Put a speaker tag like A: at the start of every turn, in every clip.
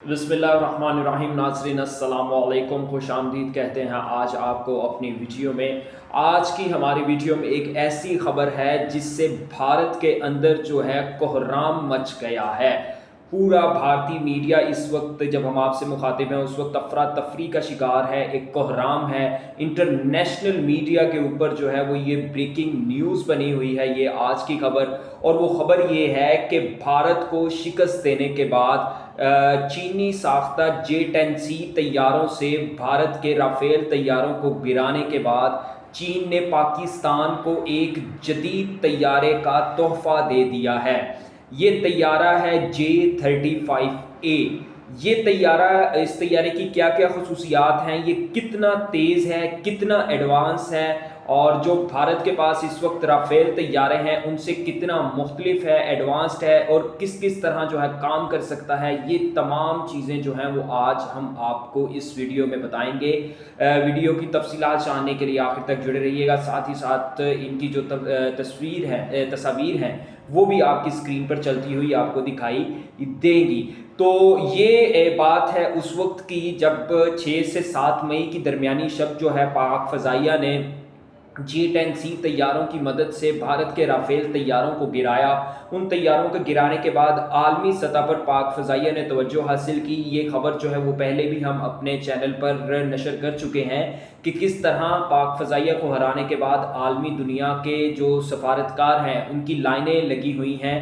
A: بسم اللہ الرحمن الرحیم۔ ناظرین السلام علیکم، خوش آمدید کہتے ہیں آج آپ کو اپنی ویڈیو میں۔ آج کی ہماری ویڈیو میں ایک ایسی خبر ہے جس سے بھارت کے اندر جو ہے کوہرام مچ گیا ہے۔ پورا بھارتی میڈیا اس وقت جب ہم آپ سے مخاطب ہیں اس وقت افراتفری کا شکار ہے، ایک کوہرام ہے۔ انٹرنیشنل میڈیا کے اوپر جو ہے وہ یہ بریکنگ نیوز بنی ہوئی ہے، یہ آج کی خبر۔ اور وہ خبر یہ ہے کہ بھارت کو شکست دینے کے بعد چینی ساختہ J-10C طیاروں سے بھارت کے رافیل طیاروں کو گرانے کے بعد چین نے پاکستان کو ایک جدید طیارے کا تحفہ دے دیا ہے۔ یہ طیارہ ہے J-35A۔ یہ طیارہ، اس طیارے کی کیا کیا خصوصیات ہیں، یہ کتنا تیز ہے، کتنا ایڈوانس ہے، اور جو بھارت کے پاس اس وقت رافیل طیارے ہیں ان سے کتنا مختلف ہے، ایڈوانسڈ ہے، اور کس کس طرح جو ہے کام کر سکتا ہے، یہ تمام چیزیں جو ہیں وہ آج ہم آپ کو اس ویڈیو میں بتائیں گے۔ ویڈیو کی تفصیلات جاننے کے لیے آخر تک جڑے رہیے گا، ساتھ ہی ساتھ ان کی جو تصاویر ہیں وہ بھی آپ کی اسکرین پر چلتی ہوئی آپ کو دکھائی دیں گی۔ تو یہ بات ہے اس وقت کی جب 6 سے 7 مئی کی درمیانی شب جو ہے پاک فضائیہ نے J-10C طیاروں کی مدد سے بھارت کے رافیل طیاروں کو گرایا۔ ان طیاروں کے گرانے کے بعد عالمی سطح پر پاک فضائیہ نے توجہ حاصل کی۔ یہ خبر جو ہے وہ پہلے بھی ہم اپنے چینل پر نشر کر چکے ہیں کہ کس طرح پاک فضائیہ کو ہرانے کے بعد عالمی دنیا کے جو سفارتکار ہیں ان کی لائنیں لگی ہوئی ہیں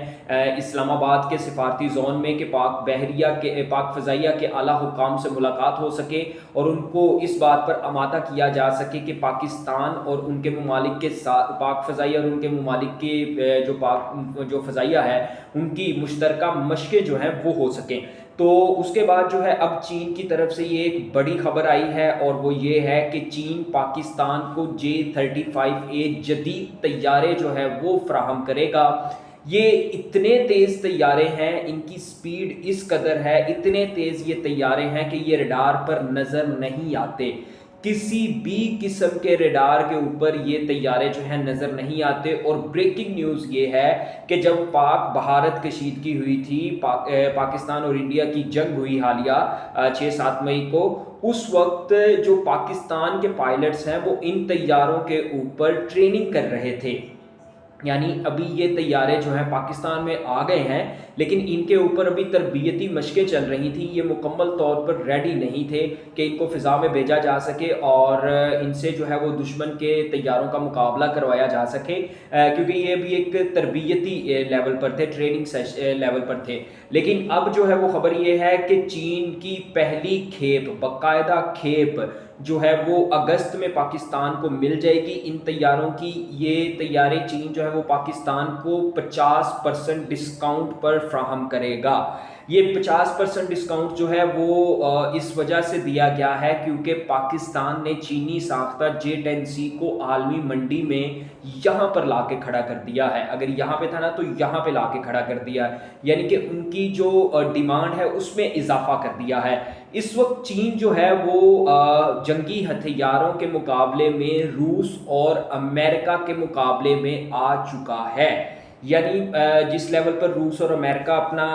A: اسلام آباد کے سفارتی زون میں کہ پاک فضائیہ کے اعلیٰ حکام سے ملاقات ہو سکے اور ان کو اس بات پر آمادہ کیا جا سکے کہ پاکستان اور ان کے ممالک کے ساتھ پاک فضائیہ اور ان کے ممالک کے جو فضائیہ ہے ان کی مشترکہ مشقیں جو ہیں وہ ہو سکیں۔ تو اس کے بعد جو ہے اب چین کی طرف سے یہ ایک بڑی خبر آئی ہے، اور وہ یہ ہے کہ چین پاکستان کو J-35A جدید طیارے جو ہے وہ فراہم کرے گا۔ یہ اتنے تیز طیارے ہیں، ان کی سپیڈ اس قدر ہے، اتنے تیز یہ طیارے ہیں کہ یہ ریڈار پر نظر نہیں آتے، کسی بھی قسم کے ریڈار کے اوپر یہ طیارے جو ہیں نظر نہیں آتے۔ اور بریکنگ نیوز یہ ہے کہ جب پاک بھارت کشیدگی ہوئی تھی، پاکستان اور انڈیا کی جنگ ہوئی حالیہ 6-7 مئی کو، اس وقت جو پاکستان کے پائلٹس ہیں وہ ان طیاروں کے اوپر ٹریننگ کر رہے تھے۔ یعنی ابھی یہ طیارے جو ہیں پاکستان میں آ گئے ہیں لیکن ان کے اوپر ابھی تربیتی مشقیں چل رہی تھیں، یہ مکمل طور پر ریڈی نہیں تھے کہ ان کو فضا میں بھیجا جا سکے اور ان سے جو ہے وہ دشمن کے طیاروں کا مقابلہ کروایا جا سکے، کیونکہ یہ بھی ایک تربیتی لیول پر تھے، ٹریننگ لیول پر تھے۔ لیکن اب جو ہے وہ خبر یہ ہے کہ چین کی پہلی کھیپ، باقاعدہ کھیپ جو ہے وہ اگست میں پاکستان کو مل جائے گی ان طیاروں کی۔ یہ طیارے چین جو ہے وہ پاکستان کو 50% ڈسکاؤنٹ پر فراہم کرے گا۔ یہ 50% ڈسکاؤنٹ جو ہے وہ اس وجہ سے دیا گیا ہے کیونکہ پاکستان نے چینی ساختہ J-10C کو عالمی منڈی میں یہاں پر لا کے کھڑا کر دیا ہے۔ اگر یہاں پہ تھا نا تو یہاں پہ لا کے کھڑا کر دیا ہے، یعنی کہ ان کی جو ڈیمانڈ ہے اس میں اضافہ کر دیا ہے۔ اس وقت چین جو ہے وہ جنگی ہتھیاروں کے مقابلے میں روس اور امریکہ کے مقابلے میں آ چکا ہے۔ یعنی جس لیول پر روس اور امریکہ اپنا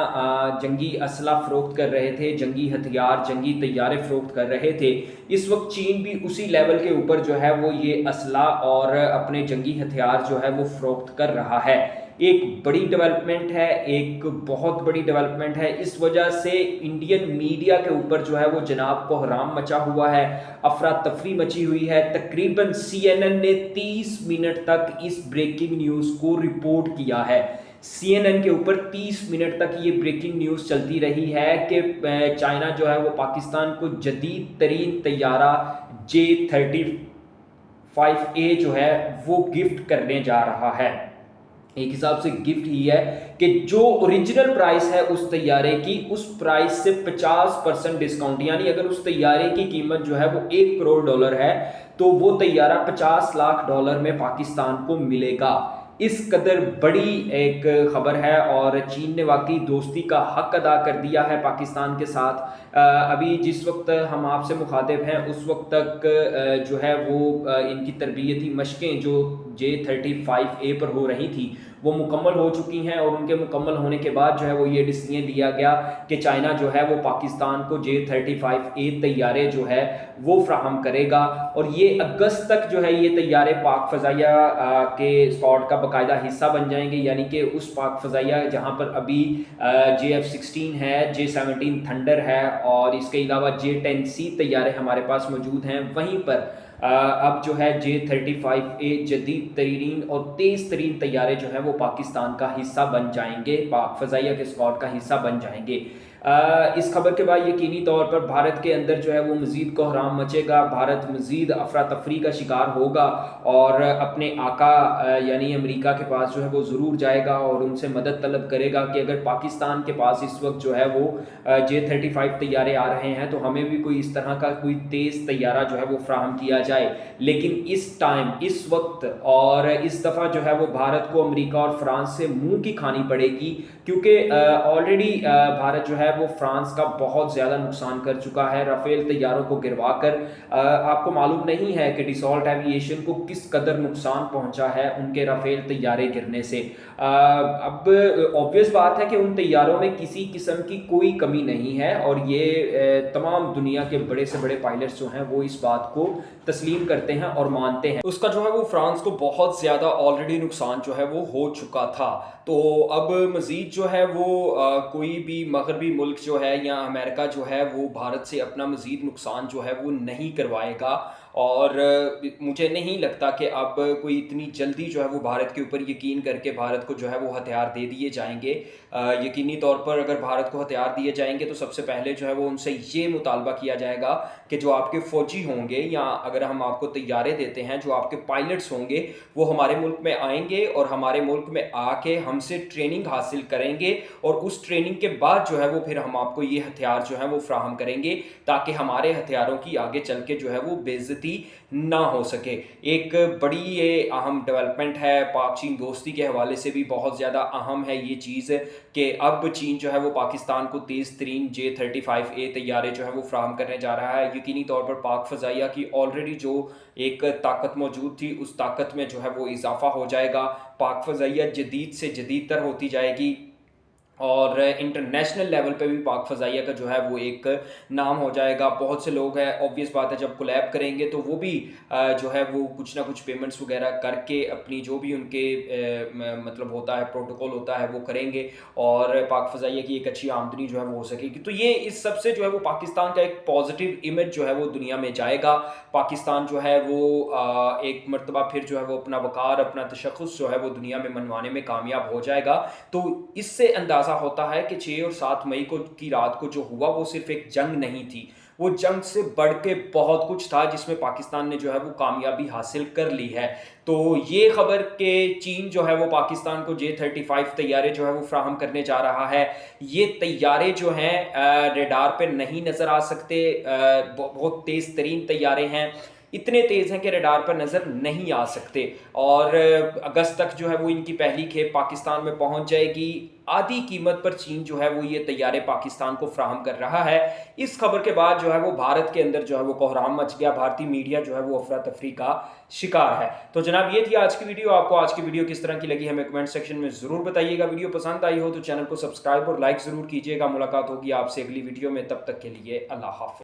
A: جنگی اسلحہ فروخت کر رہے تھے، جنگی ہتھیار، جنگی طیارے فروخت کر رہے تھے، اس وقت چین بھی اسی لیول کے اوپر جو ہے وہ یہ اسلحہ اور اپنے جنگی ہتھیار جو ہے وہ فروخت کر رہا ہے۔ ایک بڑی ڈیولپمنٹ ہے، ایک بہت بڑی ڈیولپمنٹ ہے۔ اس وجہ سے انڈین میڈیا کے اوپر جو ہے وہ جناب کوہرام مچا ہوا ہے، افراتفری مچی ہوئی ہے۔ تقریباً CNN نے 30 منٹ تک اس بریکنگ نیوز کو رپورٹ کیا ہے۔ CNN کے اوپر 30 منٹ تک یہ بریکنگ نیوز چلتی رہی ہے کہ چائنا جو ہے وہ پاکستان کو جدید ترین طیارہ J-35A جو ہے وہ گفٹ کرنے جا رہا ہے۔ ایک حساب سے گفٹ ہی ہے کہ جو اوریجنل پرائس ہے اس طیارے کی، اس پرائس سے 50% ڈسکاؤنٹ، یعنی اگر اس طیارے کی قیمت جو ہے وہ $1 کروڑ ہے تو وہ طیارہ $50 لاکھ میں پاکستان کو ملے گا۔ اس قدر بڑی ایک خبر ہے اور چین نے واقعی دوستی کا حق ادا کر دیا ہے پاکستان کے ساتھ۔ ابھی جس وقت ہم آپ سے مخاطب ہیں اس وقت تک جو ہے وہ ان کی تربیتی مشقیں جو J-35A پر ہو رہی تھی वो मुकम्मल हो चुकी हैं, और उनके मुकम्मल होने के बाद जो है वो ये डिसीजन लिया गया कि चाइना जो है वो पाकिस्तान को J-35A तैयारे जो है वो फ्राहम करेगा, और ये अगस्त तक जो है ये तैयारे पाक फ़ज़ाइया के स्क्वाड का बाकायदा हिस्सा बन जाएंगे, यानी कि उस पाक फ़ज़ाइया जहाँ पर अभी JF-16 है, J-17 थंडर है, और इसके अलावा J-10C तैयारे हमारे पास मौजूद हैं, वहीं पर अब जो है J-35A जदीद तरीन और तेज़ तरीन तैयारे जो हैं वो पाकिस्तान का हिस्सा बन जाएंगे, पाक फ़ज़ाइया के स्क्वाड का हिस्सा बन जाएंगे। इस खबर के बाद यकीनी तौर पर भारत के अंदर जो है वो मज़ीद कोहराम मचेगा, भारत मज़ीद अफरा तफरी का शिकार होगा, और अपने आका यानी अमेरिका के पास जो है वो ज़रूर जाएगा और उनसे मदद तलब करेगा कि अगर पाकिस्तान के पास इस वक्त जो है वो J-35 तैयारे आ रहे हैं तो हमें भी कोई इस तरह का कोई तेज़ तैयारा जो है वो फ्राहम किया जाए। लेकिन इस टाइम, इस वक्त और इस दफ़ा जो है वो भारत को अमेरिका और फ्रांस से मुंह की खानी पड़ेगी, क्योंकि ऑलरेडी भारत जो है वो फ्रांस का बहुत ज़्यादा नुकसान कर चुका है राफेल तैयारों को गिरवा कर। आपको मालूम नहीं है कि डिसॉल्ट एविएशन को किस कदर नुकसान पहुंचा है उनके राफेल तैयारे गिरने से। अब ऑब्वियस बात है कि उन तैयारों में किसी किस्म की कोई कमी नहीं है, और ये तमाम दुनिया के बड़े से बड़े पायलट्स जो हैं वो इस बात को तस्लीम करते हैं और मानते हैं। उसका जो है वो फ्रांस को बहुत ज़्यादा ऑलरेडी नुकसान जो है वो हो चुका था। तो अब मज़ीद जो है वो कोई भी मगरबी मुल्क जो है या अमेरिका जो है वो भारत से अपना मज़ीद नुकसान जो है वो नहीं करवाएगा, और मुझे नहीं लगता कि अब कोई इतनी जल्दी जो है वो भारत के ऊपर यकीन करके भारत को जो है वो हथियार दे दिए जाएंगे। यकीनी तौर पर अगर भारत को हथियार दिए जाएंगे तो सबसे पहले जो है वो उनसे ये मुतालबा किया जाएगा कि जो आपके फ़ौजी होंगे, या अगर हम आपको तैयारे देते हैं, जो आपके पायलट्स होंगे वो हमारे मुल्क में आएंगे और हमारे मुल्क में आके हमसे ट्रेनिंग हासिल करेंगे, और उस ट्रेनिंग के बाद जो है वो फिर हम आपको ये हथियार जो है वो फ्राहम करेंगे, ताकि हमारे हथियारों की आगे चल के जो है वो बेइज्जती ना हो सके। एक बड़ी ये अहम डेवलपमेंट है, पाक चीन दोस्ती के हवाले से भी बहुत ज़्यादा अहम है ये चीज़ कि अब चीन जो है वो पाकिस्तान को तेज़ तरीन J-35A तैयारे जो है वो फ्राहम करने जा रहा है। यकीनी तौर पर पाक फ़ज़ाइया की ऑलरेडी जो एक ताकत मौजूद थी उस ताकत में जो है वो इजाफा हो जाएगा, पाक फ़ज़ाइया जदीद से जदीद तर होती जाएगी, और इंटरनेशनल लेवल पे भी पाक फ़ज़ाइया का जो है वो एक नाम हो जाएगा। बहुत से लोग हैं, ऑब्वियस बात है जब कोलैब करेंगे तो वो भी जो है वो कुछ ना कुछ पेमेंट्स वगैरह करके अपनी जो भी उनके मतलब होता है, प्रोटोकॉल होता है, वो करेंगे, और पाक फ़ज़ाइया की एक अच्छी आमदनी जो है वो हो सकेगी। तो ये इस सब से जो है वो पाकिस्तान का एक पॉजिटिव इमेज जो है वो दुनिया में जाएगा। पाकिस्तान जो है वो एक मरतबा फिर जो है वो अपना वक़ार, अपना तशख़्ख़ुस जो है वो दुनिया में मनवाने में कामयाब हो जाएगा। तो इससे अंदाज़ा होता है कि 6 और 7 मई को की रात को जो हुआ वो सिर्फ एक जंग नहीं थी, वो जंग से बढ़ के बहुत कुछ था जिसमें पाकिस्तान ने जो है वो कामयाबी हासिल कर ली है। तो ये खबर के चीन जो है वो पाकिस्तान को J-35 तैयारे जो है वो फ्राहम करने जा रहा है। ये तैयारे जो हैं रेडार पे नहीं नज़र आ सकते, बहुत तेज़ तरीन तैयारे हैं, इतने तेज़ हैं कि रडार पर नज़र नहीं आ सकते, और अगस्त तक जो है वो इनकी पहली खेप पाकिस्तान में पहुंच जाएगी। आधी कीमत पर चीन जो है वो ये तैयारे पाकिस्तान को फ्राहम कर रहा है। इस खबर के बाद जो है वो भारत के अंदर जो है वो कोहराम मच गया, भारतीय मीडिया जो है वो अफरा तफरी का शिकार है। तो जनाब ये थी आज की वीडियो। आपको आज की वीडियो किस तरह की लगी हमें कमेंट सेक्शन में ज़रूर बताइएगा। वीडियो पसंद आई हो तो चैनल को सब्सक्राइब और लाइक ज़रूर कीजिएगा। मुलाकात होगी आपसे अगली वीडियो में, तब तक के लिए अल्लाह हाफ़िज़।